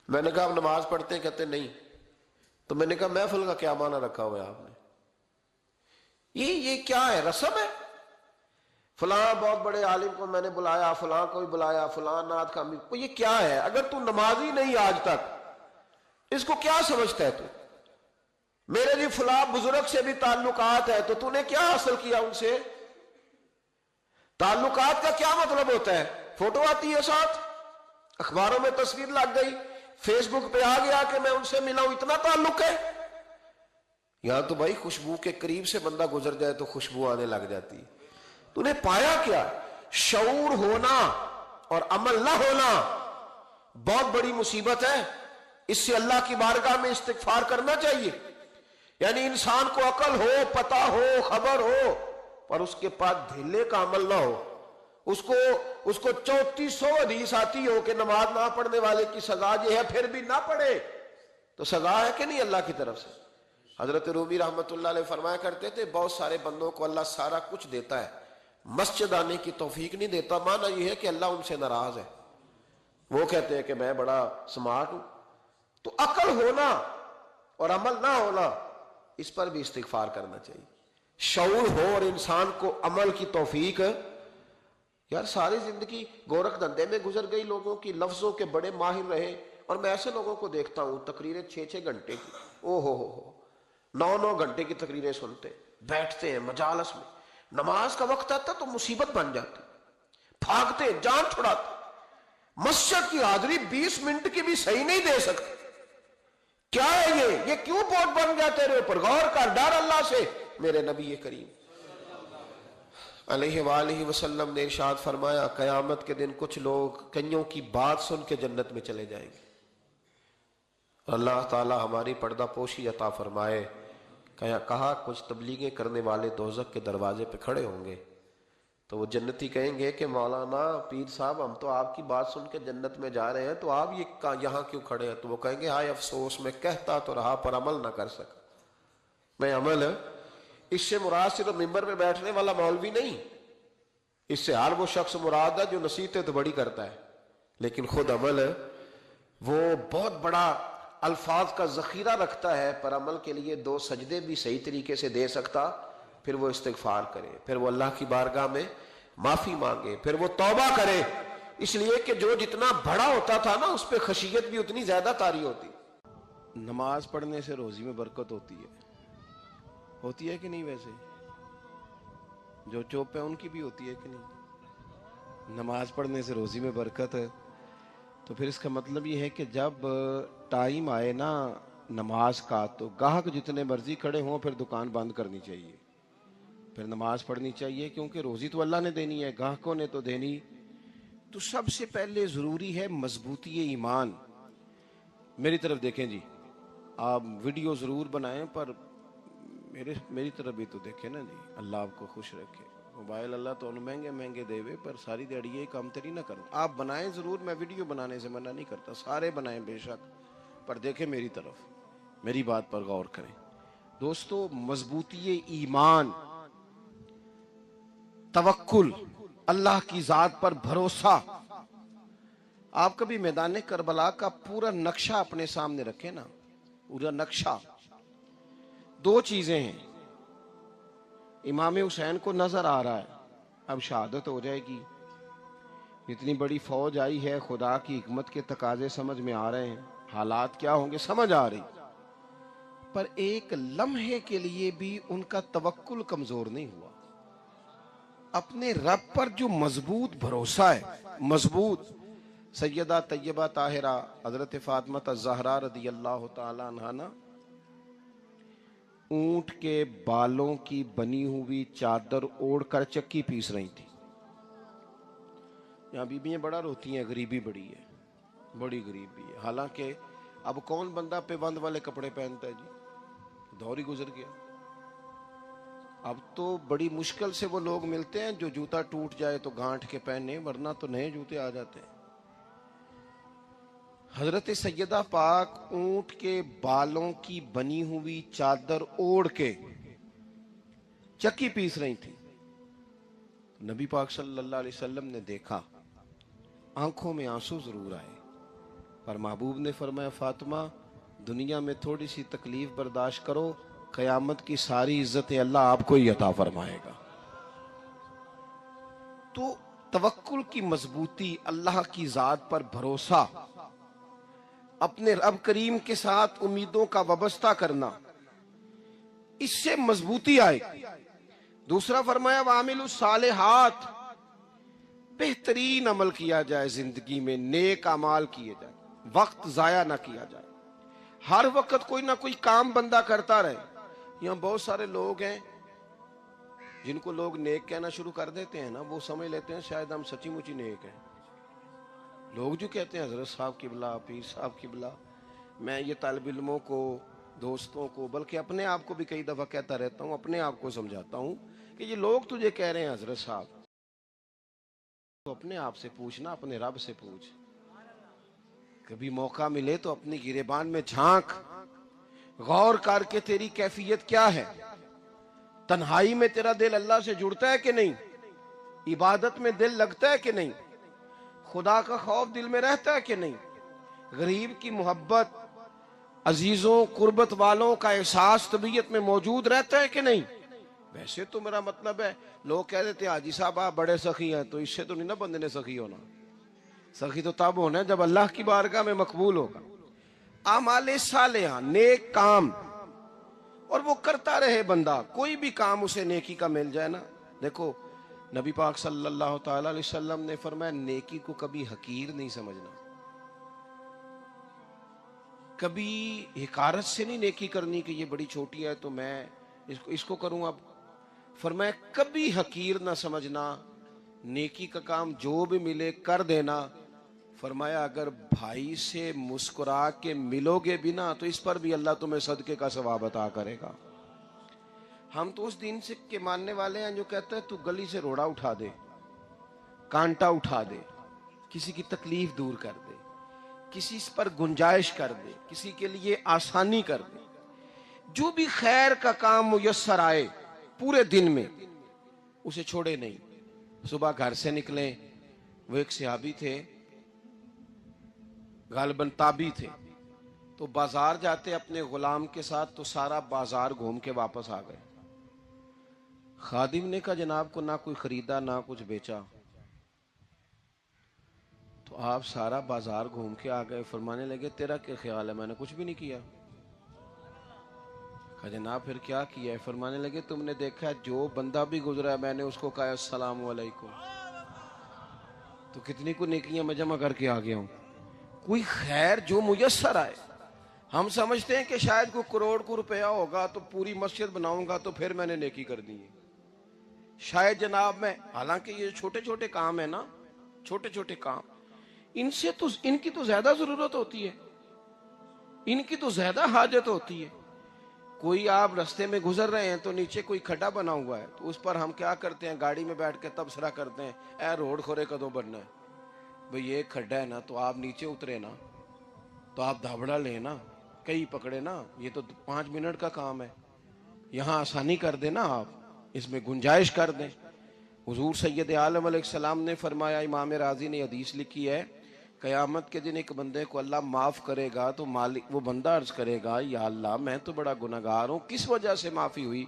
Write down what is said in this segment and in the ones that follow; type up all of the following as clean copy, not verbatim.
میں نے کہا آپ نماز پڑھتے ہیں؟ کہتے نہیں. تو میں نے کہا محفل کا کیا معنی رکھا ہوا ہے آپ نے؟ یہ کیا ہے؟ رسم ہے؟ فلاں بہت بڑے عالم کو میں نے بلایا، فلاں کو بھی بلایا، فلاں نعت کا امیر. یہ کیا ہے؟ اگر تو نمازی نہیں آج تک، اس کو کیا سمجھتا ہے تو؟ میرے جی فلاں بزرگ سے بھی تعلقات ہے، تو نے کیا حاصل کیا ان سے؟ تعلقات کا کیا مطلب ہوتا ہے؟ فوٹو آتی ہے ساتھ، اخباروں میں تصویر لگ گئی، فیس بک پہ آ گیا کہ میں ان سے ملا ہوں، اتنا تعلق ہے. یہاں تو بھائی خوشبو کے قریب سے بندہ گزر جائے تو خوشبو آنے لگ جاتی. تو نے پایا کیا؟ شعور ہونا اور عمل نہ ہونا بہت بڑی مصیبت ہے. اس سے اللہ کی بارگاہ میں استغفار کرنا چاہیے. یعنی انسان کو عقل ہو، پتہ ہو، خبر ہو، پر اس کے پاس دھیلے کا عمل نہ ہو. اس کو 3400 حدیث آتی ہو کہ نماز نہ پڑھنے والے کی سزا یہ ہے، پھر بھی نہ پڑھے تو سزا ہے کہ نہیں اللہ کی طرف سے؟ حضرت رومی رحمت اللہ علیہ فرمایا کرتے تھے بہت سارے بندوں کو اللہ سارا کچھ دیتا ہے، مسجد آنے کی توفیق نہیں دیتا. معنی یہ ہے کہ اللہ ان سے ناراض ہے. وہ کہتے ہیں کہ میں بڑا سمارٹ ہوں. تو عقل ہونا اور عمل نہ ہونا، اس پر بھی استغفار کرنا چاہیے. شعور ہو اور انسان کو عمل کی توفیق. یار ساری زندگی گورکھ دھندے میں گزر گئی لوگوں کی، لفظوں کے بڑے ماہر رہے، اور میں ایسے لوگوں کو دیکھتا ہوں تقریریں 6-6 گھنٹے کی، او ہو 9-9 گھنٹے کی تقریریں سنتے بیٹھتے ہیں مجالس میں. نماز کا وقت آتا تو مصیبت بن جاتی، بھاگتے، جان چھڑاتے. مسجد کی حاضری 20 منٹ کی بھی صحیح نہیں دے سکتے. کیا ہے یہ کیوں بوجھ بن گیا تیرے اوپر؟ غور کر، ڈر اللہ سے. میرے نبی کریم علیہ وآلہ وسلم نے ارشاد فرمایا قیامت کے دن کچھ لوگ کئیوں کی بات سن کے جنت میں چلے جائیں گے. اللہ تعالی ہماری پردہ پوشی عطا فرمائے. کہا کچھ تبلیغیں کرنے والے دوزخ کے دروازے پہ کھڑے ہوں گے تو وہ جنتی کہیں گے کہ مولانا پیر صاحب ہم تو آپ کی بات سن کے جنت میں جا رہے ہیں، تو آپ یہاں کیوں کھڑے ہیں؟ تو وہ کہیں گے ہائے افسوس، میں کہتا تو رہا پر عمل نہ کر سکا. میں عمل ہے، اس سے مراد صرف ممبر میں بیٹھنے والا مولوی نہیں، اس سے ہر وہ شخص مراد ہے جو نصیحتیں تو بڑی کرتا ہے لیکن خود عمل ہے. وہ بہت بڑا الفاظ کا ذخیرہ رکھتا ہے پر عمل کے لیے 2 سجدے بھی صحیح طریقے سے دے سکتا. پھر وہ استغفار کرے، پھر وہ اللہ کی بارگاہ میں معافی مانگے، پھر وہ توبہ کرے. اس لیے کہ جو جتنا بڑا ہوتا تھا نا اس پہ خشیت بھی اتنی زیادہ طاری ہوتی. نماز پڑھنے سے روزی میں برکت ہوتی ہے کہ نہیں؟ ویسے جو چوپ ہے ان کی بھی ہوتی ہے کہ نہیں؟ نماز پڑھنے سے روزی میں برکت ہے تو پھر اس کا مطلب یہ ہے کہ جب ٹائم آئے نا نماز کا تو گاہک جتنے مرضی کھڑے ہوں پھر دکان بند کرنی چاہیے، پھر نماز پڑھنی چاہیے، کیونکہ روزی تو اللہ نے دینی ہے، گاہکوں نے تو دینی. تو سب سے پہلے ضروری ہے مضبوطی ایمان. میری طرف دیکھیں جی، آپ ویڈیو ضرور بنائیں پر میری طرف بھی تو دیکھیں نا جی. اللہ آپ کو خوش رکھے. موبائل اللہ تو مہنگے دے وے پر ساری دیڑی یہ کام تری نہ کروں. آپ بنائیں ضرور، میں ویڈیو بنانے سے منع نہیں کرتا، سارے بنائیں بے شک، پر دیکھیں میری طرف، میری بات پر غور کریں. دوستو مضبوطی ایمان، توکل، اللہ کی ذات پر بھروسہ. آپ کبھی میدان کربلا کا پورا نقشہ اپنے سامنے رکھیں نا، پورا نقشہ. 2 چیزیں ہیں. امام حسین کو نظر آ رہا ہے اب شہادت ہو جائے گی، اتنی بڑی فوج آئی ہے، خدا کی حکمت کے تقاضے سمجھ میں آ رہے ہیں، حالات کیا ہوں گے سمجھ آ رہی، پر ایک لمحے کے لیے بھی ان کا توکل کمزور نہیں ہوا. اپنے رب پر جو مضبوط بھروسہ ہے، مضبوط. سیدہ طیبہ طاہرہ حضرت فاطمہ الزہرا رضی اللہ تعالی عنہا نا اونٹ کے بالوں کی بنی ہوئی چادر اوڑھ کر چکی پیس رہی تھی. یہاں بیویاں بڑا روتی ہیں، غریبی بڑی ہے، بڑی غریبی ہے. حالانکہ اب کون بندہ پیبند والے کپڑے پہنتا ہے جی، دور ہی گزر گیا. اب تو بڑی مشکل سے وہ لوگ ملتے ہیں جو جوتا ٹوٹ جائے تو گانٹھ کے پہنے، ورنہ تو نئے جوتے آ جاتے ہیں. حضرت سیدہ پاک اونٹ کے بالوں کی بنی ہوئی چادر اوڑھ کے چکی پیس رہی تھی. نبی پاک صلی اللہ علیہ وسلم نے دیکھا، آنکھوں میں آنسو ضرور آئے پر محبوب نے فرمایا فاطمہ دنیا میں تھوڑی سی تکلیف برداشت کرو، قیامت کی ساری عزتیں اللہ آپ کو ہی عطا فرمائے گا۔ تو توکل کی مضبوطی، اللہ کی ذات پر بھروسہ، اپنے رب کریم کے ساتھ امیدوں کا وابستہ کرنا، اس سے مضبوطی آئے گی۔ دوسرا فرمایا وَعَمِلُوا الصَّالِحَاتِ، بہترین عمل کیا جائے زندگی میں، نیک اعمال کیے جائے، وقت ضائع نہ کیا جائے، ہر وقت کوئی نہ کوئی کام بندہ کرتا رہے۔ یہاں بہت سارے لوگ ہیں جن کو لوگ نیک کہنا شروع کر دیتے ہیں نا، وہ سمجھ لیتے ہیں شاید ہم سچی مچی نیک ہیں۔ لوگ جو کہتے ہیں حضرت صاحب قبلہ، پیر صاحب قبلہ، میں یہ طالب علموں کو، دوستوں کو، بلکہ اپنے آپ کو بھی کئی دفعہ کہتا رہتا ہوں، اپنے آپ کو سمجھاتا ہوں کہ یہ لوگ تجھے کہہ رہے ہیں حضرت صاحب، تو اپنے آپ سے پوچھنا، اپنے رب سے پوچھ۔ کبھی موقع ملے تو اپنی گریبان میں جھانک، غور کر کے تیری کیفیت کیا ہے، تنہائی میں تیرا دل اللہ سے جڑتا ہے کہ نہیں، عبادت میں دل لگتا ہے کہ نہیں، خدا کا خوف دل میں رہتا ہے کہ نہیں، غریب کی محبت، عزیزوں قربت والوں کا احساس طبیعت میں موجود رہتا ہے کہ نہیں۔ ویسے تو میرا مطلب ہے، لوگ کہہ دیتے ہیں حاجی صاحب آپ بڑے سخی ہیں، تو اس سے تو نہیں نا بندے نے سخی ہونا، سخی تو تب ہونا ہے جب اللہ کی بارگاہ میں مقبول ہوگا۔ اعمال صالحہ، نیک کام، اور وہ کرتا رہے بندہ، کوئی بھی کام اسے نیکی کا مل جائے نا۔ دیکھو نبی پاک صلی اللہ تعالی علیہ وسلم نے فرمایا نیکی کو کبھی حقیر نہیں سمجھنا، کبھی حقارت سے نہیں نیکی کرنی کہ یہ بڑی چھوٹی ہے تو میں اس کو کروں۔ اب فرمایا کبھی حقیر نہ سمجھنا، نیکی کا کام جو بھی ملے کر دینا۔ فرمایا اگر بھائی سے مسکرا کے ملو گے بھی نا تو اس پر بھی اللہ تمہیں صدقے کا ثواب عطا کرے گا۔ ہم تو اس دین سے کے ماننے والے ہیں جو کہتا ہے تو گلی سے روڑا اٹھا دے، کانٹا اٹھا دے، کسی کی تکلیف دور کر دے، کسی پر گنجائش کر دے، کسی کے لیے آسانی کر دے، جو بھی خیر کا کام میسر آئے پورے دن میں اسے چھوڑے نہیں۔ صبح گھر سے نکلیں، وہ ایک صحابی تھے، غالباً تابعی تھے، تو بازار جاتے اپنے غلام کے ساتھ تو سارا بازار گھوم کے واپس آ گئے۔ خادم نے کہا جناب کو نہ کوئی خریدا نہ کچھ بیچا، تو آپ سارا بازار گھوم کے آ گئے۔ فرمانے لگے تیرا کیا خیال ہے؟ میں نے کچھ بھی نہیں کیا۔ کہا جناب پھر کیا کیا ہے؟ فرمانے لگے تم نے دیکھا جو بندہ بھی گزرا ہے میں نے اس کو کہا السلام علیکم، تو کتنی کو نیکیاں میں جمع کر کے آ گیا ہوں۔ کوئی خیر جو میسر آئے، ہم سمجھتے ہیں کہ شاید کوئی کروڑ کو روپیہ ہوگا تو پوری مسجد بناؤں گا تو پھر میں نے نیکی کر دی ہے، شاید جناب میں، حالانکہ یہ چھوٹے چھوٹے کام ہیں نا، چھوٹے چھوٹے کام، ان کی تو زیادہ ضرورت ہوتی ہے، ان کی تو زیادہ حاجت ہوتی ہے۔ کوئی آپ رستے میں گزر رہے ہیں تو نیچے کوئی کھڈا بنا ہوا ہے تو اس پر ہم کیا کرتے ہیں، گاڑی میں بیٹھ کے تبصرہ کرتے ہیں اے روڈ کھورے کدو بننا ہے۔ بھئی یہ کھڈا ہے نا تو آپ نیچے اترے نا، تو آپ دھابڑا لیں نا، کئی پکڑے نا، یہ تو 5 منٹ کا کام ہے، یہاں آسانی کر دیں نا، آپ اس میں گنجائش کر دیں۔ حضور سید عالم علیہ السلام نے فرمایا، امام راضی نے حدیث لکھی ہے، قیامت کے دن ایک بندے کو اللہ معاف کرے گا تو مالک وہ بندہ عرض کرے گا یا اللہ میں تو بڑا گناہگار ہوں، کس وجہ سے معافی ہوئی؟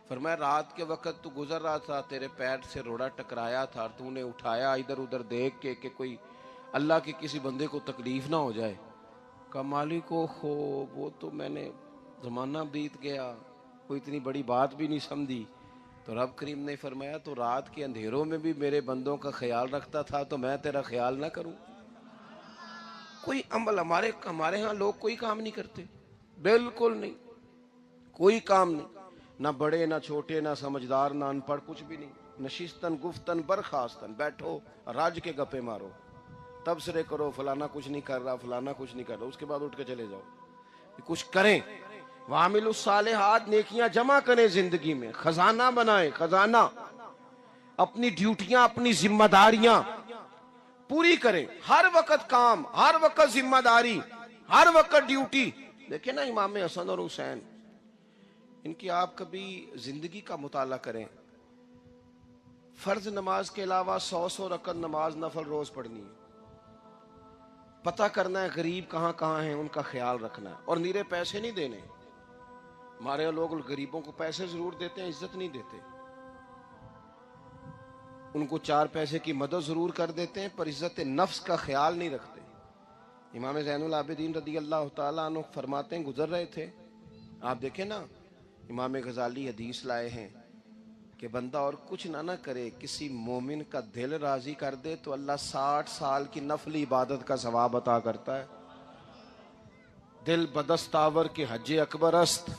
فرمایا رات کے وقت تو گزر رہا تھا، تیرے پیر سے روڑا ٹکرایا تھا، تو نے اٹھایا ادھر ادھر دیکھ کے کہ کوئی اللہ کے کسی بندے کو تکلیف نہ ہو جائے۔ کہا مالک ہو وہ تو میں نے زمانہ بیت گیا، کوئی اتنی بڑی بات بھی نہیں سمجھی۔ تو رب کریم نے فرمایا تو رات کے اندھیروں میں بھی میرے بندوں کا خیال رکھتا تھا تو میں تیرا خیال نہ کروں؟ کوئی عمل ہمارے ہاں لوگ کوئی کام نہیں کرتے، بالکل نہیں، کوئی کام نہیں، نہ بڑے نہ چھوٹے نہ سمجھدار نہ ان پڑھ، کچھ بھی نہیں، نشستن گفتن برخاستن، بیٹھو راج کے گپے مارو، تبصرے کرو فلانا کچھ نہیں کر رہا، فلانا کچھ نہیں کر رہا، اس کے بعد اٹھ کے چلے جاؤ۔ کچھ کریں، وَعَمِلُوا الصَّالِحَاتِ، نیکیاں جمع کریں زندگی میں، خزانہ بنائیں، خزانہ، اپنی ڈیوٹیاں اپنی ذمہ داریاں پوری کریں، ہر وقت کام، ہر وقت ذمہ داری، ہر وقت ڈیوٹی۔ دیکھیں نا امام حسن اور حسین، ان کی آپ کبھی زندگی کا مطالعہ کریں، فرض نماز کے علاوہ 100 رکعت نماز نفل روز پڑھنی ہے، پتہ کرنا ہے غریب کہاں کہاں ہیں، ان کا خیال رکھنا ہے، اور نیرے پیسے نہیں دینے۔ ہمارے لوگ غریبوں کو پیسے ضرور دیتے ہیں، عزت نہیں دیتے، ان کو 4 پیسے کی مدد ضرور کر دیتے ہیں، پر عزت نفس کا خیال نہیں رکھتے۔ امام زین العابدین رضی اللہ تعالیٰ عنہ فرماتے ہیں، گزر رہے تھے، آپ دیکھیں نا، امام غزالی حدیث لائے ہیں کہ بندہ اور کچھ نہ کرے، کسی مومن کا دل راضی کر دے تو اللہ 60 سال کی نفلی عبادت کا ثواب عطا کرتا ہے۔ دل بدستاور کے حج اکبر است،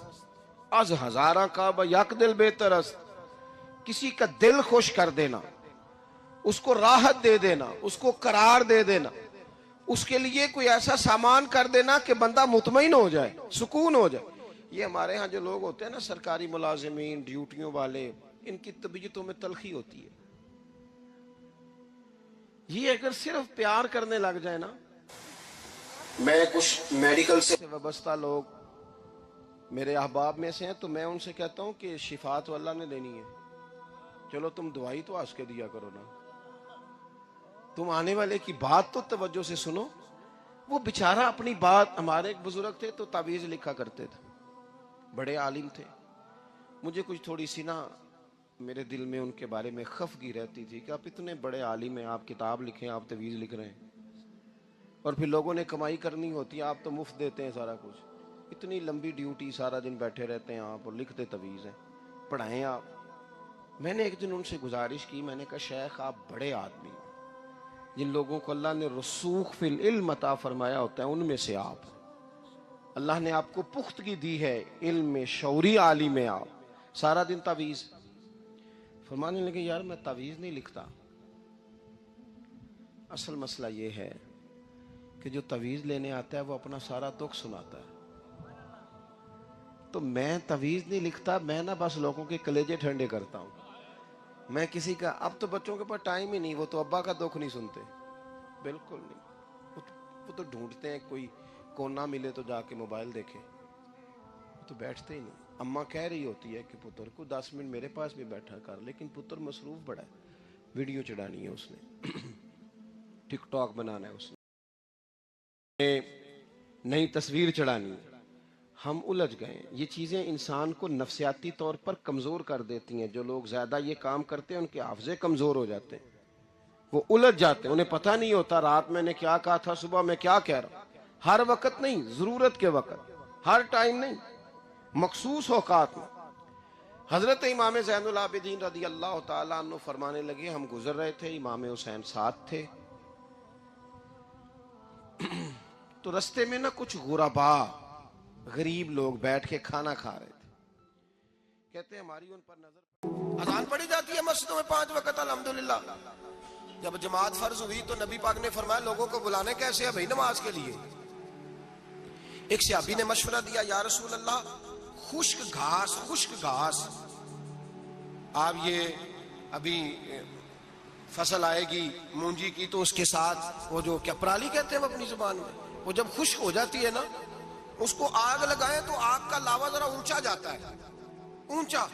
از ہزارہ کعبہ یک دل بہتر است۔ کسی کا دل خوش کر دینا، اس کو راحت دے دینا، اس کو قرار دے دینا، اس کے لیے کوئی ایسا سامان کر دینا کہ بندہ مطمئن ہو جائے، سکون ہو جائے۔ یہ ہمارے ہاں جو لوگ ہوتے ہیں نا، سرکاری ملازمین، ڈیوٹیوں والے، ان کی طبیعتوں میں تلخی ہوتی ہے۔ یہ اگر صرف پیار کرنے لگ جائے نا، میں کچھ میڈیکل سے وابستہ لوگ میرے احباب میں سے ہیں، تو میں ان سے کہتا ہوں کہ شفا تو اللہ نے دینی ہے، چلو تم دوائی تو آج کے دیا کرو نا، تم آنے والے کی بات تو توجہ سے سنو۔ وہ بیچارہ اپنی بات، ہمارے ایک بزرگ تھے تو تعویذ لکھا کرتے تھے، بڑے عالم تھے، مجھے کچھ تھوڑی سی نا میرے دل میں ان کے بارے میں خفگی رہتی تھی کہ آپ اتنے بڑے عالم ہیں، آپ کتاب لکھیں، آپ تعویذ لکھ رہے ہیں، اور پھر لوگوں نے کمائی کرنی ہوتی ہے، آپ تو مفت دیتے ہیں سارا کچھ، اتنی لمبی ڈیوٹی، سارا دن بیٹھے رہتے ہیں آپ اور لکھتے تعویذ ہیں، پڑھائیں آپ۔ میں نے ایک دن ان سے گزارش کی، میں نے کہا شیخ آپ بڑے آدمی ہیں، جن لوگوں کو اللہ نے رسوخ فی العلم عطا فرمایا ہوتا ہے ان میں سے آپ، اللہ نے آپ کو پختگی دی ہے، علم میں شعوری عالم میں، آپ سارا دن تعویذ۔ فرمانے لگے یار میں تعویذ نہیں لکھتا، اصل مسئلہ یہ ہے کہ جو تعویذ لینے آتا ہے وہ اپنا سارا دکھ سناتا ہے، تو میں تعویذ نہیں لکھتا، میں نا بس لوگوں کے کلیجے ٹھنڈے کرتا ہوں۔ میں کسی کا، اب تو بچوں کے پاس ٹائم ہی نہیں، وہ تو ابا کا دکھ نہیں سنتے، بالکل نہیں، وہ تو ڈھونڈتے ہیں کوئی کونا ملے تو جا کے موبائل دیکھے، وہ تو بیٹھتے ہی نہیں۔ اماں کہہ رہی ہوتی ہے کہ پتر کو 10 منٹ میرے پاس بھی بیٹھا کر، لیکن پتر مصروف بڑا ہے، ویڈیو چڑھانی ہے اس نے، ٹک ٹاک بنانا ہے اس نے، نئی تصویر چڑھانی ہے۔ ہم الجھ گئے، یہ چیزیں انسان کو نفسیاتی طور پر کمزور کر دیتی ہیں۔ جو لوگ زیادہ یہ کام کرتے ہیں ان کے حافظے کمزور ہو جاتے ہیں، وہ الجھ جاتے ہیں، انہیں پتہ نہیں ہوتا رات میں نے کیا کہا تھا، صبح میں کیا کہہ رہا ہوں۔ ہر وقت نہیں، ضرورت کے وقت، ہر ٹائم نہیں، مخصوص اوقات میں۔ حضرت امام زین العابدین رضی اللہ تعالیٰ عنہ فرمانے لگے، ہم گزر رہے تھے، امام حسین ساتھ تھے، تو رستے میں نا کچھ غربا، غریب لوگ بیٹھ کے کھانا کھا رہے تھے، کہتے ہیں ہماری ان پر نظر، اذان پڑھی جاتی ہے مسجدوں میں 5 وقت الحمدللہ۔ جب جماعت فرض ہوئی تو نبی پاک نے فرمایا لوگوں کو بلانے کیسے ہے بھائی نماز کے لیے؟ ایک صحابی نے مشورہ دیا، یا رسول اللہ خشک گھاس، آپ یہ ابھی فصل آئے گی مونجی کی تو اس کے ساتھ وہ جو کیا پرالی کہتے ہیں وہ اپنی زبان میں، وہ جب خشک ہو جاتی ہے نا اس کو آگ لگائیں تو آگ کا لاوا ذرا اونچا جاتا ہے، اونچا۔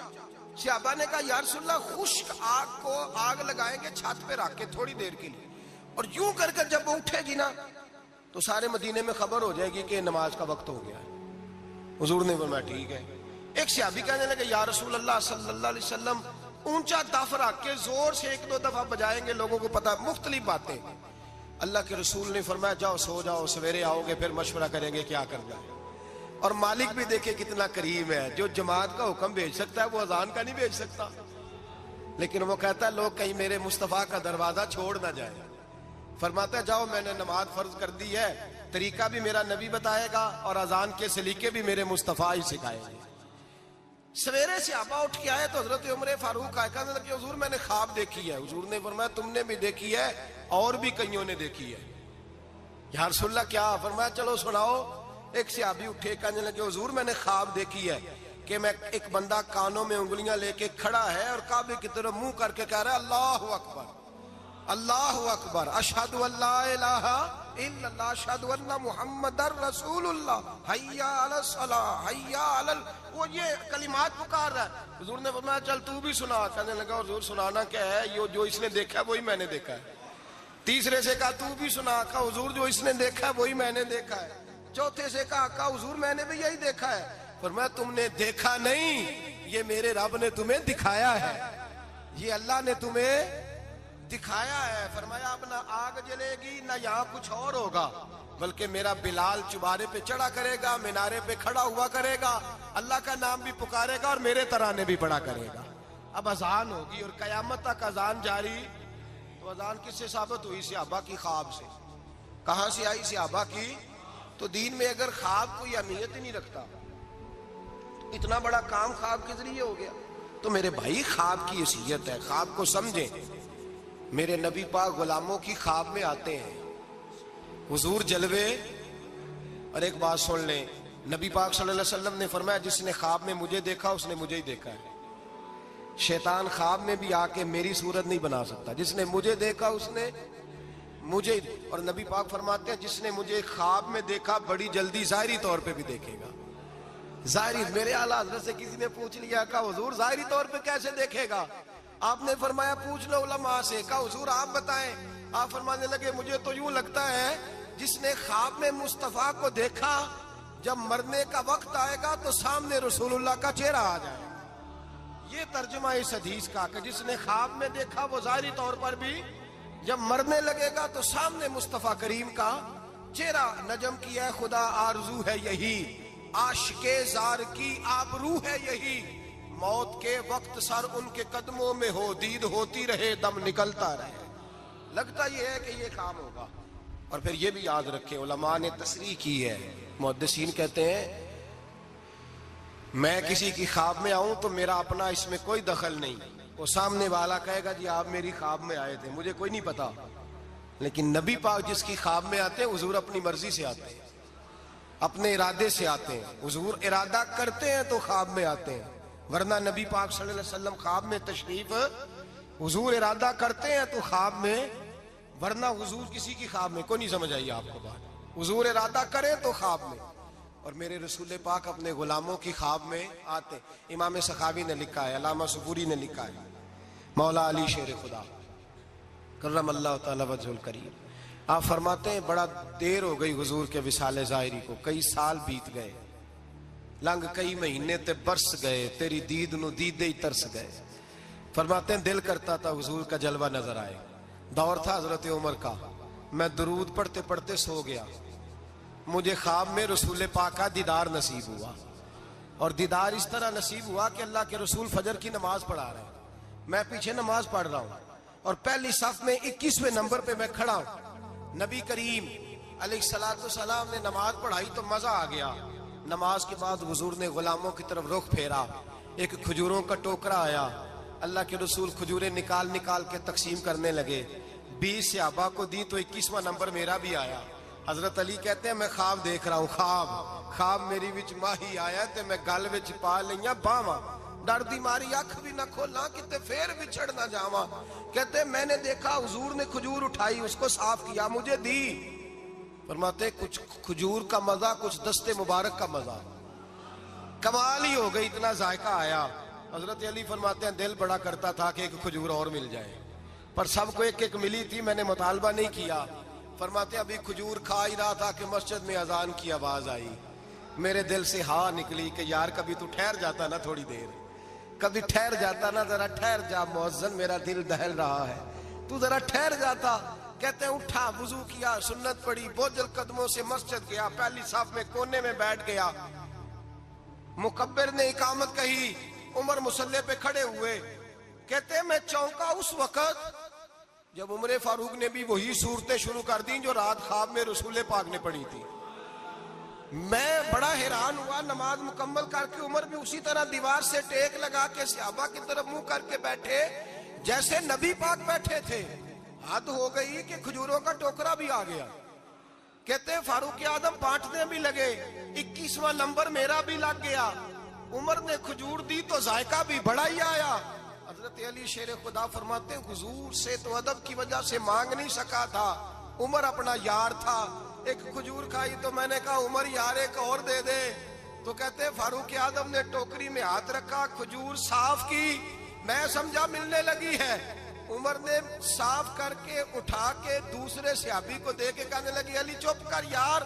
صحابہ نے کہا یا رسول اللہ خشک آگ کو آگ لگائیں گے چھت پہ رکھ کے تھوڑی دیر کے لیے، اور یوں کر کر جب وہ اٹھے گی نا تو سارے مدینے میں خبر ہو جائے گی کہ نماز کا وقت ہو گیا ہے۔ حضور نے فرمایا ٹھیک ہے۔ ایک صحابی کہنے لگے یا رسول اللہ صلی اللہ علیہ وسلم اونچا دف رکھ کے زور سے 1-2 دفعہ بجائیں گے، لوگوں کو پتا، مختلف باتیں۔ اللہ کے رسول نے فرمایا جاؤ سو جاؤ، سویرے آؤ گے پھر مشورہ کریں گے کیا کرنا ہے۔ اور مالک بھی دیکھے کتنا کریم ہے، جو جماعت کا حکم بھیج سکتا ہے وہ اذان کا نہیں بھیج سکتا، لیکن وہ کہتا ہے لوگ کہیں میرے مصطفیٰ کا دروازہ چھوڑ نہ جائے۔ فرماتا ہے جاؤ میں نے نماز فرض کر دی ہے، طریقہ بھی میرا نبی بتائے گا اور اذان کے سلیقے بھی میرے مصطفیٰ ہی سکھائے گا۔ سویرے صحابہ اٹھ کے آئے تو حضرت عمر فاروق آئے، کہنے لگے حضور میں نے خواب دیکھی ہے۔ حضور نے فرمایا تم نے بھی دیکھی ہے اور بھی کئیوں نے دیکھی ہے۔ یا رسول اللہ کیا؟ فرمایا چلو سناؤ۔ ایک صحابی اٹھے، کہنے لگے حضور میں نے خواب دیکھی ہے کہ میں ایک بندہ کانوں میں انگلیاں لے کے کھڑا ہے اور کعبے کی طرف منہ کر کے کہہ رہا ہے اللہ اکبر اللہ اکبر، اشہد ان لا الہ الا اللہ، اشہد ان محمد رسول اللہ، حی علی الصلاۃ، حی علی وہ یہ کلمات پکار رہا ہے۔ حضور نے فرمایا چل تو بھی سنا۔ کہنے لگا حضور سنانا کیا ہے؟ یہ جو اس نے دیکھا ہے وہی میں نے دیکھا ہے۔ تیسرے سے کہا تو بھی سنا. کہا حضور جو اس نے دیکھا ہے وہی میں نے دیکھا ہے. چوتھے سے کہا حضور میں نے بھی یہی دیکھا ہے. فرمایا تم نے دیکھا نہیں, یہ میرے رب نے تمہیں دکھایا ہے, یہ اللہ نے تمہیں دکھایا ہے. فرمایا اب نہ آگ جلے گی نہ یہاں کچھ اور ہوگا, بلکہ میرا بلال چبارے پہ چڑھا کرے گا, مینارے پہ کھڑا ہوا کرے گا, اللہ کا نام بھی پکارے گا اور میرے ترانے بھی پڑھا کرے گا. اب اذان ہوگی اور قیامت تک اذان جاری. تو اذان کس سے ثابت ہوئی؟ صحابہ کی خواب سے. کہاں سے آئی؟ صحابہ کی. تو دین میں اگر خواب کوئی اہمیت ہی نہیں رکھتا, اتنا بڑا کام خواب کے ذریعے ہو گیا, تو میرے بھائی خواب کی حیثیت ہے, خواب کو سمجھیں. میرے نبی پاک غلاموں کی خواب میں آتے ہیں, حضور جلوے. اور ایک بات سن لیں, نبی پاک صلی اللہ علیہ وسلم نے فرمایا جس نے خواب میں مجھے دیکھا اس نے مجھے ہی دیکھا ہے. شیطان خواب میں بھی آ کے میری صورت نہیں بنا سکتا, جس نے مجھے دیکھا اس نے مجھے. اور نبی پاک فرماتے ہیں جس نے مجھے خواب میں دیکھا بڑی جلدی ظاہری طور پہ بھی دیکھے گا. ظاہری, میرے اعلیٰ حضرت سے کسی نے پوچھ لیا, کہا حضور ظاہری طور پہ کیسے دیکھے گا؟ آپ نے فرمایا پوچھ لو علماء سے. کہا حضور آپ بتائیں. آپ فرمانے لگے مجھے تو یوں لگتا ہے جس نے خواب میں مصطفیٰ کو دیکھا, جب مرنے کا وقت آئے گا تو سامنے رسول اللہ کا چہرہ آ جائے. یہ ترجمہ اس حدیث کا کہ جس نے خواب میں دیکھا وہ ظاہری طور پر بھی, جب مرنے لگے گا تو سامنے مصطفیٰ کریم کا چہرہ. نجم کی ہے خدا آرزو ہے یہی, عاشق زار کی آبرو ہے یہی, موت کے وقت سر ان کے قدموں میں ہو, دید ہوتی رہے دم نکلتا رہے. لگتا یہ ہے کہ یہ کام ہوگا. اور پھر یہ بھی یاد رکھیں, علماء نے تصریح کی ہے, محدثین کہتے ہیں میں کسی کی خواب میں آؤں تو میرا اپنا اس میں کوئی دخل نہیں. وہ سامنے والا کہے گا جی آپ میری خواب میں آئے تھے, مجھے کوئی نہیں پتا. لیکن نبی پاک جس کی خواب میں آتے ہیں حضور اپنی مرضی سے آتے ہیں, اپنے ارادے سے آتے ہیں. حضور ارادہ کرتے ہیں تو خواب میں آتے ہیں, ورنہ نبی پاک صلی اللہ علیہ وسلم خواب میں تشریف, حضور ارادہ کرتے ہیں تو خواب میں, ورنہ حضور کسی کی خواب میں کوئی نہیں. سمجھ آئیے آپ کو بات, حضور ارادہ کریں تو خواب میں. اور میرے رسول پاک اپنے غلاموں کی خواب میں آتے. امام سخاوی نے لکھا ہے, علامہ صبوری نے لکھا ہے, مولا علی شیر خدا کرم اللہ تعالی وجہ الکریم, آپ فرماتے ہیں بڑا دیر ہو گئی حضور کے وصال ظاہری کو, کئی سال بیت گئے, لنگ کئی مہینے تے برس گئے, تیری دید نو دیدے ہی ترس گئے. فرماتے ہیں دل کرتا تھا حضور کا جلوہ نظر آئے. دور تھا حضرت عمر کا, میں درود پڑھتے پڑھتے سو گیا, مجھے خواب میں رسول پاک کا دیدار نصیب ہوا. اور دیدار اس طرح نصیب ہوا کہ اللہ کے رسول فجر کی نماز پڑھا رہے ہیں, میں پیچھے نماز پڑھ رہا ہوں, اور پہلی صف میں 21ویں نمبر پہ میں کھڑا ہوں. نبی کریم علیہ الصلوۃ والسلام نے نماز پڑھائی تو مزہ آ گیا. نماز کے بعد حضور نے غلاموں کی طرف رخ پھیرا, ایک کھجوروں کا ٹوکرا آیا, اللہ کے رسول کھجوریں نکال نکال کے تقسیم کرنے لگے. 20 صحابہ کو دی تو 21واں نمبر میرا بھی آیا. حضرت علی کہتے ہیں میں خواب دیکھ رہا ہوں, خواب میری وچ ماہی آیا تے میں گل وچ پا لئیاں باواں, ڈر دی ماری اکھ بھی نہ کھولاں کتے پھر بچھڑ نہ جاواں. کہتے ہیں میں نے دیکھا حضور نے کھجور اٹھائی, اس کو صاف کیا, مجھے دی. فرماتے کچھ کھجور کا مزہ, کچھ دست مبارک کا مزہ, کمال ہی ہو گئی, اتنا ذائقہ آیا. حضرت علی فرماتے ہیں دل بڑا کرتا تھا کہ ایک کھجور اور مل جائے, پر سب کو ایک ایک ملی تھی, میں نے مطالبہ نہیں کیا. فرماتے ابھی کھجور کھا ہی رہا تھا کہ مسجد میں اذان کی آواز آئی. میرے دل سے ہاں نکلی کہ یار کبھی تو ٹھہر جاتا نا, تھوڑی دیر کبھی ٹھہر جاتا نا, ذرا ٹھہر جا مؤذن, میرا دل دہل رہا ہے, تو ذرا ٹھہر جاتا. کہتے ہیں اٹھا, وضو کیا, سنت پڑھی, بوجھل قدموں سے مسجد گیا, پہلی صف میں کونے میں بیٹھ گیا. مکبر نے اقامت کہی, عمر مصلی پہ کھڑے ہوئے. کہتے ہیں میں چونکا اس وقت جب عمر فاروق نے بھی وہی صورتیں شروع کر دیں جو رات خواب میں رسول پاک نے پڑھی تھی. میں بڑا حیران ہوا, نماز مکمل کر کے عمر بھی اسی طرح دیوار سے ٹیک لگا کے صحابہ کی طرف منہ کر کے بیٹھے جیسے نبی پاک بیٹھے تھے. حد ہو گئی کہ کھجوروں کا ٹوکرا بھی آ گیا. کہتے ہیں فاروق اعظم بانٹنے بھی لگے, 21واں نمبر میرا بھی لگ گیا. عمر نے کھجور دی تو ذائقہ بھی بڑا ہی آیا. حضرت علی شیر خدا فرماتے ہیں حضور سے تو ادب کی وجہ سے مانگ نہیں سکا تھا, عمر اپنا یار تھا. ایک کھجور کھائی تو میں نے کہا عمر یار ایک اور دے دے. تو کہتے ہیں فاروق اعظم نے ٹوکری میں ہاتھ رکھا, کھجور صاف کی, میں سمجھا ملنے لگی ہے. عمر نے صاف کر کے اٹھا کے دوسرے صحابی کو دے کے کہنے لگی علی چپ کر یار،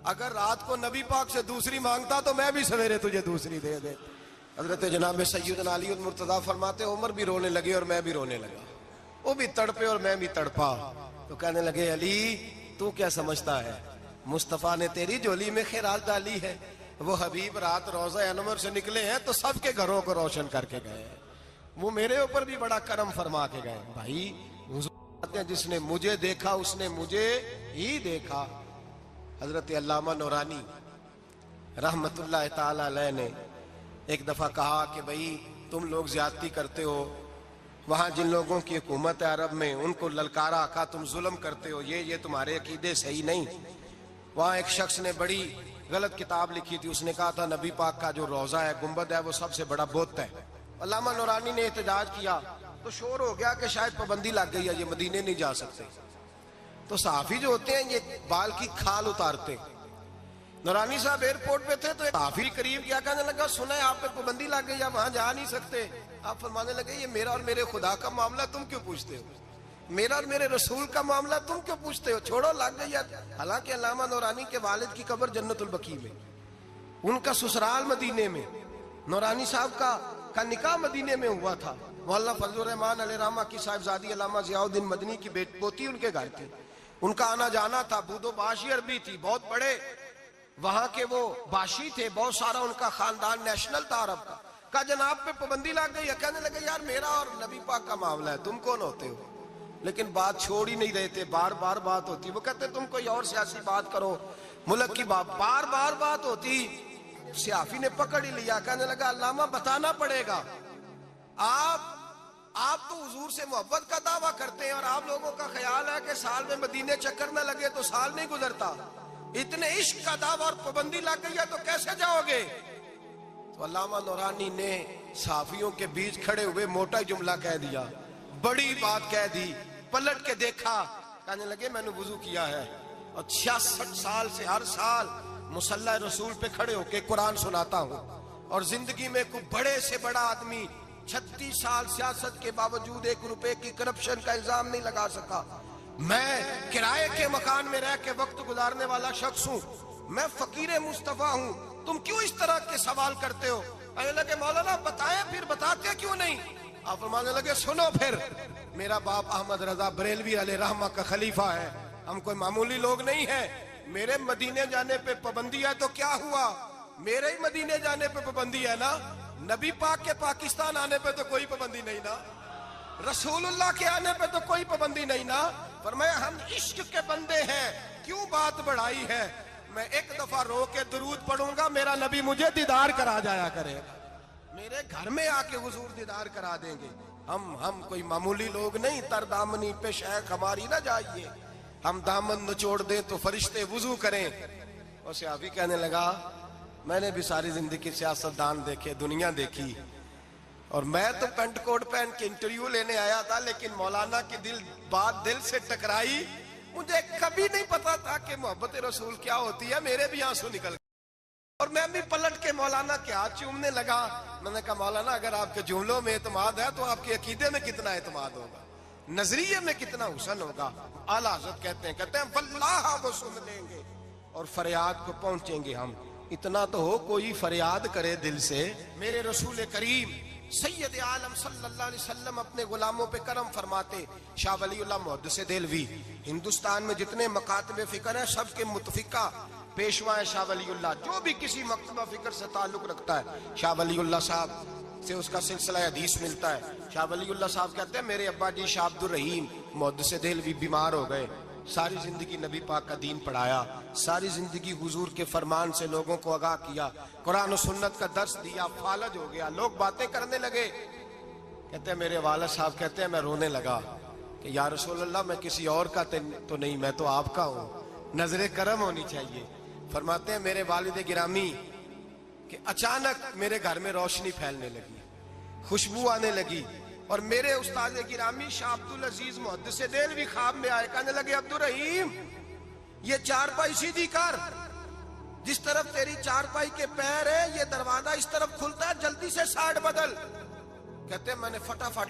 اگر رات کو نبی پاک سے دوسری مانگتا تو میں بھی سویرے تجھے دوسری دے دے۔ حضرت جناب سیدنا علی المرتضیٰ فرماتے عمر بھی رونے لگے اور میں بھی رونے لگا، وہ بھی تڑپے اور میں بھی تڑپا، تو کہنے لگے علی تو کیا سمجھتا ہے، مصطفیٰ نے تیری جولی میں خیرات ڈالی ہے، وہ حبیب رات روضہ انور سے نکلے ہیں تو سب کے گھروں کو روشن کر کے گئے ہیں، وہ میرے اوپر بھی بڑا کرم فرما کے گئے۔ بھائی حضور کہتے ہیں جس نے مجھے دیکھا اس نے مجھے ہی دیکھا۔ حضرت علامہ نورانی رحمت اللہ تعالی علیہ نے ایک دفعہ کہا کہ بھائی تم لوگ زیادتی کرتے ہو، وہاں جن لوگوں کی حکومت ہے عرب میں ان کو للکارا کہا تم ظلم کرتے ہو، یہ تمہارے عقیدے صحیح نہیں۔ وہاں ایک شخص نے بڑی غلط کتاب لکھی تھی، اس نے کہا تھا نبی پاک کا جو روضہ ہے گنبد ہے وہ سب سے بڑا بت ہے۔ علامہ نورانی نے احتجاج کیا تو شور ہو گیا کہ شاید پابندی لگ گئی ہے، یہ مدینے نہیں جا سکتے۔ تو صحافی جو ہوتے ہیں یہ بال کی کھال اتارتے، نورانی صاحب ایئرپورٹ پہ تھے تو صحافی قریب کیا، کہنے لگا سنا ہے آپ پہ پابندی لگ گئی ہے، وہاں جا نہیں سکتے۔ آپ فرمانے لگے یہ میرا اور میرے خدا کا معاملہ تم کیوں پوچھتے ہو، میرا اور میرے رسول کا معاملہ تم کیوں پوچھتے ہو، چھوڑو لگ گئی ہے۔ حالانکہ علامہ نورانی کے والد کی قبر جنت البقیع میں، ان کا سسرال مدینے میں، نورانی صاحب کا نکاح مدینے میں ہوا تھا۔ مولانا فضل الرحمان علیہ رحمہ کی صاحبزادی علامہ ضیاء الدین مدنی کی پوتی ان کے گھر تھی، ان کا آنا جانا تھا۔ بود و باشی عربی تھی، بہت بڑے وہاں کے وہ باشی تھے، بہت سارا ان کا خاندان نیشنل تھا عرب کا۔ کہا جناب پہ پابندی لگ گئی ہے، کہنے لگے یار میرا اور نبی پاک کا معاملہ ہے، تم کون ہوتے ہو؟ لیکن بات چھوڑ ہی نہیں رہے تھے، بار بار بات ہوتی، وہ کہتے تم کوئی اور سیاسی بات کرو، ملک کی بات، بار بار بات ہوتی۔ صحافی نے پکڑ ہی لیا، کہنے لگا علامہ بتانا پڑے گا، آپ تو حضور سے محبت کا دعویٰ کرتے ہیں اور آپ لوگوں کا خیال ہے کہ سال میں مدینے چکر نہ لگے تو سال نہیں گزرتا، اتنے عشق کا دعویٰ اور پابندی لگ گئی ہے تو کیسے جاؤ گے؟ تو علامہ نورانی نے صحافیوں کے بیچ کھڑے ہوئے موٹا جملہ کہہ دیا، بڑی بات کہہ دی، پلٹ کے دیکھا، کہنے لگے میں نے وضو کیا ہے اور 66 سال سے ہر سال مصلی رسول پہ کھڑے ہو کے قرآن سناتا ہوں، اور زندگی میں کوئی بڑے سے بڑا آدمی 36 سال سیاست کے باوجود 1 روپے کی کرپشن کا الزام نہیں لگا سکا۔ میں کرائے کے مکان میں رہ کے وقت گزارنے والا شخص ہوں، میں فقیر مصطفیٰ ہوں، تم کیوں اس طرح کے سوال کرتے ہو؟ کہنے لگے مولانا بتائیں، پھر بتاتے کیوں نہیں؟ آپ فرمانے لگے سنو پھر، میرا باپ احمد رضا بریلوی علیہ رحمہ کا خلیفہ ہے، ہم کوئی معمولی لوگ نہیں ہیں، میرے مدینے جانے پہ پابندی ہے تو کیا ہوا، میرے ہی مدینے جانے پہ پابندی ہے نا، نبی پاک کے پاکستان آنے پہ تو کوئی پابندی نہیں نا، رسول اللہ کے آنے پہ تو کوئی پابندی نہیں نا۔ فرمایا ہم عشق کے بندے ہیں، کیوں بات بڑھائی ہے، میں ایک دفعہ رو کے درود پڑھوں گا، میرا نبی مجھے دیدار کرا جایا کرے، میرے گھر میں آ کے حضور دیدار کرا دیں گے۔ ہم کوئی معمولی لوگ نہیں، تر دامنی پہ شیخ ہماری نہ جائیے، ہم دامن نچوڑ دیں تو فرشتے وضو کریں۔ اور صحابی کہنے لگا میں نے بھی ساری زندگی سیاست دان دیکھے، دنیا دیکھی، اور میں تو پینٹ کوٹ پہن کے انٹرویو لینے آیا تھا، لیکن مولانا کی بات دل سے ٹکرائی، مجھے کبھی نہیں پتا تھا کہ محبت رسول کیا ہوتی ہے، میرے بھی آنسو نکل گئے، اور میں بھی پلٹ کے مولانا کے ہاتھ چومنے لگا۔ میں نے کہا مولانا اگر آپ کے جملوں میں اعتماد ہے تو آپ کے عقیدے میں کتنا اعتماد ہوگا، نظریے میں کتنا حسن ہوگا۔ اعلیٰ حضرت کہتے ہیں واللہ وہ سن لیں گے اور فریاد کو پہنچیں گے ہم، اتنا تو ہو کوئی فریاد کرے دل سے۔ میرے رسول کریم سید عالم صلی اللہ علیہ وسلم اپنے غلاموں پہ کرم فرماتے۔ شاہ ولی اللہ محدث دہلوی ہندوستان میں جتنے مکاتب فکر ہیں سب کے متفقہ پیشوا ہے شاہ ولی اللہ، جو بھی کسی مکتبہ فکر سے تعلق رکھتا ہے شاہ ولی اللہ صاحب سے اس کا سلسلہ حدیث ملتا ہے۔ شاہ ولی اللہ صاحب کہتے ہیں میرے ابا جی شاہ عبد الرحیم محدث دہلوی بیمار ہو گئے، ساری زندگی نبی پاک کا دین پڑھایا، ساری زندگی حضور کے فرمان سے لوگوں کو آگاہ کیا، قرآن و سنت کا درس دیا، فالج ہو گیا، لوگ باتیں کرنے لگے۔ کہتے ہیں میرے والد صاحب کہتے ہیں میں رونے لگا کہ یا رسول اللہ میں کسی اور کا تو نہیں، میں تو آپ کا ہوں، نظر کرم ہونی چاہیے۔ فرماتے ہیں میرے والد گرامی کہ اچانک میرے گھر میں روشنی پھیلنے لگی، خوشبو آنے لگی، اور میرے استاد گرامی شاہ عبدالعزیز محدث دہلوی خواب میں آئے، کہنے لگے عبد الرحیم یہ چارپائی سیدھی کر، جس طرف تیری چارپائی کے پیر ہے یہ دروازہ اس طرف کھلتا ہے، جلدی سے سائیڈ بدل۔ کہتے ہیں میں نے فٹافٹ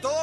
2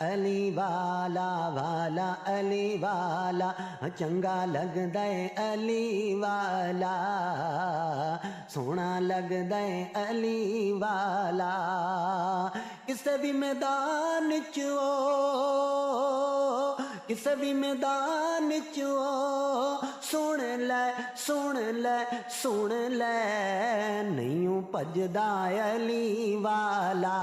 علی والا والا علی والا چنگا لگدا ہے علی والا سونا لگدا ہے علی والا کسے بھی میدان چو کسے بھی میدان چو سن لے نہیں پجدا علی والا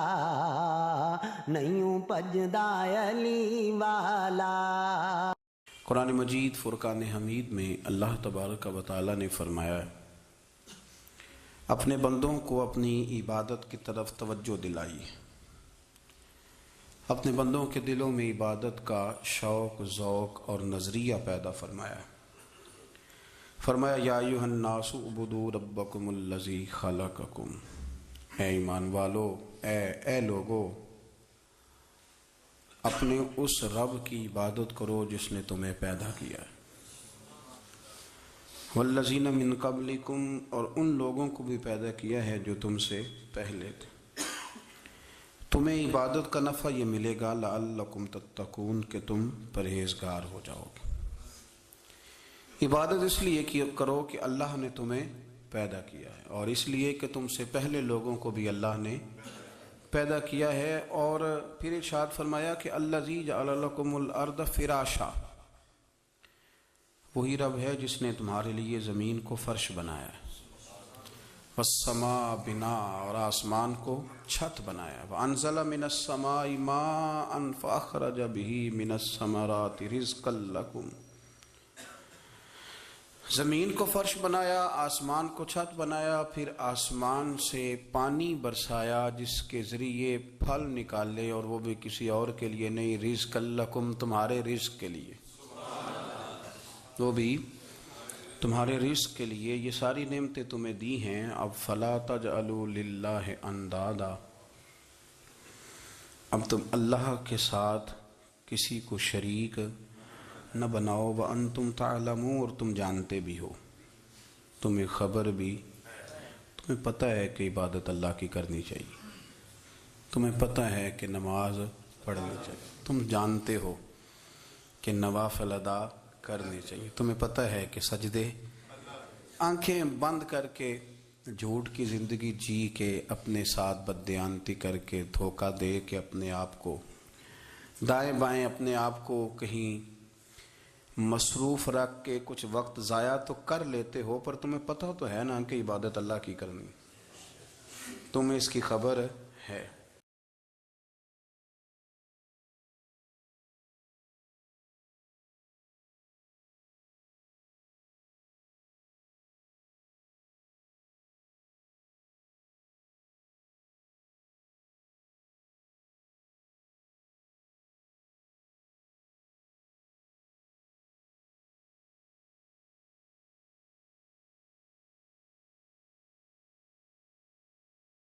نہیں پجدا علی والا۔ قرآن مجید فرقان حمید میں اللہ تبارک و تعالی نے فرمایا ہے اپنے بندوں کو اپنی عبادت کی طرف توجہ دلائی، اپنے بندوں کے دلوں میں عبادت کا شوق ذوق اور نظریہ پیدا فرمایا۔ فرمایا یا ایھا الناس اعبدوا ربکم الذی خلقکم، اے ایمان والو، اے لوگو، اپنے اس رب کی عبادت کرو جس نے تمہیں پیدا کیا ہے، والذین من قبلکم، اور ان لوگوں کو بھی پیدا کیا ہے جو تم سے پہلے تھے۔ تمہیں عبادت کا نفع یہ ملے گا لعلکم تتقون، کہ تم پرہیزگار ہو جاؤ گے۔ عبادت اس لیے کرو کہ اللہ نے تمہیں پیدا کیا ہے، اور اس لیے کہ تم سے پہلے لوگوں کو بھی اللہ نے پیدا کیا ہے۔ اور پھر ارشاد فرمایا کہ الذی جعل لکم الارض فراشا، وہی رب ہے جس نے تمہارے لیے زمین کو فرش بنایا ہے، والسماء بناء، اور آسمان کو چھت بنایا، وانزل من السماء ماء فاخرج به من الثمرات رزقا لکم، زمین کو فرش بنایا، آسمان کو چھت بنایا، پھر آسمان سے پانی برسایا جس کے ذریعے پھل نکالے، اور وہ بھی کسی اور کے لیے نہیں، رزق لکم، تمہارے رزق کے لیے، وہ بھی تمہارے رزق کے لیے۔ یہ ساری نعمتیں تمہیں دی ہیں، اب فلا تجعلوا للہ اندادا، اب تم اللہ کے ساتھ کسی کو شریک نہ بناؤ، وانتم تعلمون، اور تم جانتے بھی ہو، تمہیں خبر بھی، تمہیں پتہ ہے کہ عبادت اللہ کی کرنی چاہیے، تمہیں پتہ ہے کہ نماز پڑھنی چاہیے، تم جانتے ہو کہ نوافل ادا کرنی چاہیے، تمہیں پتہ ہے کہ سجدے آنکھیں بند کر کے جھوٹ کی زندگی جی کے، اپنے ساتھ بددیانتی کر کے، دھوکہ دے کے، اپنے آپ کو دائیں بائیں، اپنے آپ کو کہیں مصروف رکھ کے کچھ وقت ضائع تو کر لیتے ہو، پر تمہیں پتہ تو ہے نا کہ عبادت اللہ کی کرنی، تمہیں اس کی خبر ہے۔